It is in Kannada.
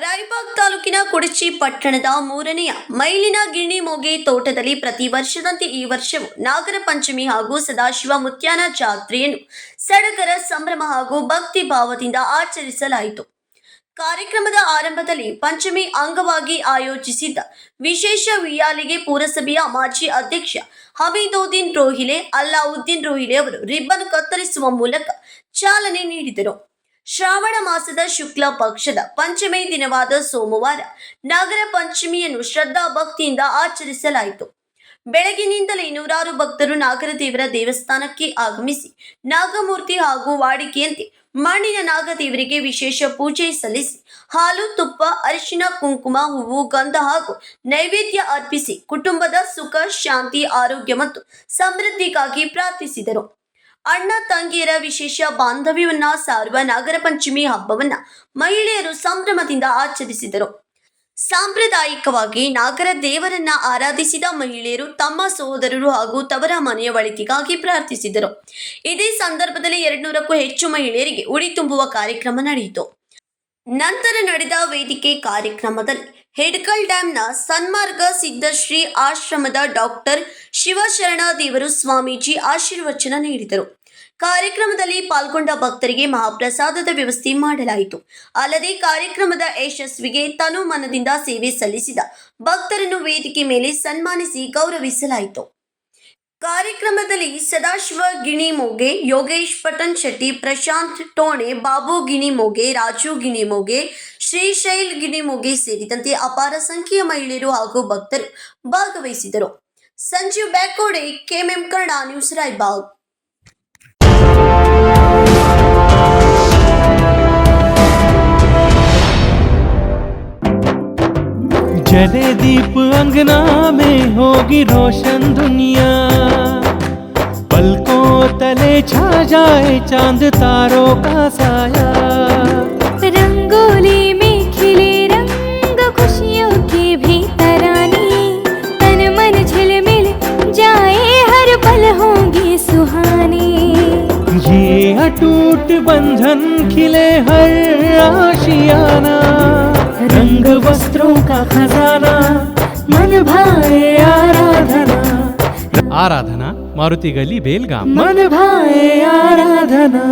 ರಾಯಬಾಗ್ ತಾಲೂಕಿನ ಕುಡಚಿ ಪಟ್ಟಣದ 3ನೇ ಮೈಲಿನ ಗಿಣಿಮೊಗೆ ತೋಟದಲ್ಲಿ ಪ್ರತಿ ವರ್ಷದಂತೆ ಈ ವರ್ಷವೂ ನಾಗರ ಪಂಚಮಿ ಹಾಗೂ ಸದಾಶಿವ ಮುತ್ಯಾನ ಜಾತ್ರೆಯನ್ನು ಸಡಗರ ಸಂಭ್ರಮ ಹಾಗೂ ಭಕ್ತಿ ಭಾವದಿಂದ ಆಚರಿಸಲಾಯಿತು. ಕಾರ್ಯಕ್ರಮದ ಆರಂಭದಲ್ಲಿ ಪಂಚಮಿ ಅಂಗವಾಗಿ ಆಯೋಜಿಸಿದ್ದ ವಿಶೇಷ ಉಯ್ಯಾಲೆಗೆ ಪುರಸಭೆಯ ಮಾಜಿ ಅಧ್ಯಕ್ಷ ಹಮೀದುದ್ದೀನ್ ರೋಹಿಲೆ ಅಲ್ಲಾವುದ್ದೀನ್ ರೋಹಿಲೆ ಅವರು ರಿಬ್ಬನ್ ಕತ್ತರಿಸುವ ಮೂಲಕ ಚಾಲನೆ ನೀಡಿದರು. ಶ್ರಾವಣ ಮಾಸದ ಶುಕ್ಲ ಪಕ್ಷದ ಪಂಚಮಿ ದಿನವಾದ ಸೋಮವಾರ ನಾಗರ ಪಂಚಮಿಯನ್ನು ಶ್ರದ್ಧಾ ಭಕ್ತಿಯಿಂದ ಆಚರಿಸಲಾಯಿತು. ಬೆಳಗಿನಿಂದಲೇ ನೂರಾರು ಭಕ್ತರು ನಾಗರದೇವರ ದೇವಸ್ಥಾನಕ್ಕೆ ಆಗಮಿಸಿ ನಾಗಮೂರ್ತಿ ಹಾಗೂ ವಾಡಿಕೆಯಂತೆ ಮಣ್ಣಿನ ನಾಗದೇವರಿಗೆ ವಿಶೇಷ ಪೂಜೆ ಸಲ್ಲಿಸಿ ಹಾಲು, ತುಪ್ಪ, ಅರಿಶಿನ, ಕುಂಕುಮ, ಹೂವು, ಗಂಧ ಹಾಗೂ ನೈವೇದ್ಯ ಅರ್ಪಿಸಿ ಕುಟುಂಬದ ಸುಖ, ಶಾಂತಿ, ಆರೋಗ್ಯ ಮತ್ತು ಸಮೃದ್ಧಿಗಾಗಿ ಪ್ರಾರ್ಥಿಸಿದರು. ಅಣ್ಣ ತಂಗಿಯರ ವಿಶೇಷ ಬಾಂಧವ್ಯವನ್ನ ಸಾರುವ ನಾಗರ ಪಂಚಮಿ ಹಬ್ಬವನ್ನ ಮಹಿಳೆಯರು ಸಂಭ್ರಮದಿಂದ ಆಚರಿಸಿದರು. ಸಾಂಪ್ರದಾಯಿಕವಾಗಿ ನಾಗರ ದೇವರನ್ನ ಆರಾಧಿಸಿದ ಮಹಿಳೆಯರು ತಮ್ಮ ಸಹೋದರರು ಹಾಗೂ ತವರ ಮನೆಯ ಒಳಿತಿಗಾಗಿ ಪ್ರಾರ್ಥಿಸಿದರು. ಇದೇ ಸಂದರ್ಭದಲ್ಲಿ 200ಕ್ಕೂ ಹೆಚ್ಚು ಮಹಿಳೆಯರಿಗೆ ಉಡಿ ತುಂಬುವ ಕಾರ್ಯಕ್ರಮ ನಡೆಯಿತು. ನಂತರ ನಡೆದ ವೇದಿಕೆ ಕಾರ್ಯಕ್ರಮದಲ್ಲಿ ಹೆಡ್ಕಲ್ ಡ್ಯಾಂನ ಸನ್ಮಾರ್ಗ ಸಿದ್ಧಶ್ರೀ ಆಶ್ರಮದ ಡಾಕ್ಟರ್ ಶಿವಶರಣ ದೇವರು ಸ್ವಾಮೀಜಿ ಆಶೀರ್ವಚನ ನೀಡಿದರು. ಕಾರ್ಯಕ್ರಮದಲ್ಲಿ ಪಾಲ್ಗೊಂಡ ಭಕ್ತರಿಗೆ ಮಹಾಪ್ರಸಾದದ ವ್ಯವಸ್ಥೆ ಮಾಡಲಾಯಿತು. ಅಲ್ಲದೆ ಕಾರ್ಯಕ್ರಮದ ಯಶಸ್ವಿಗೆ ತನು ಮನದಿಂದ ಸೇವೆ ಸಲ್ಲಿಸಿದ ಭಕ್ತರನ್ನು ವೇದಿಕೆ ಮೇಲೆ ಸನ್ಮಾನಿಸಿ ಗೌರವಿಸಲಾಯಿತು. ಕಾರ್ಯಕ್ರಮದಲ್ಲಿ ಸದಾಶಿವ ಗಿಣಿಮೊಗೆ, ಯೋಗೇಶ್ ಪಟನ್ ಶೆಟ್ಟಿ, ಪ್ರಶಾಂತ್ ಟೋಣೆ, ಬಾಬು ಗಿಣಿಮೊಗೆ, ರಾಜು ಗಿಣಿಮೊಗೆ, ಶ್ರೀಶೈಲ್ ಗಿಣಿಮೊಗೆ ಸೇರಿದಂತೆ ಅಪಾರ ಸಂಖ್ಯೆಯ ಮಹಿಳೆಯರು ಹಾಗೂ ಭಕ್ತರು ಭಾಗವಹಿಸಿದರು. Sanjeev Byakode, KMM Kannada news, Raybag. जले दीप अंगना में होगी रोशन दुनिया, पलकों तले छा जाए चांद तारों का साया, रंगोली में खिले रंग खुशियों की भी तरानी, तन मन झिलमिल जाए हर पल होंगी सुहानी, ये अटूट बंधन खिले हर आशियाना, रंग वस्त्रों का खजाना, मन भाए आराधना, आराधना मारुति गली बेलगाम, मन भाए आराधना.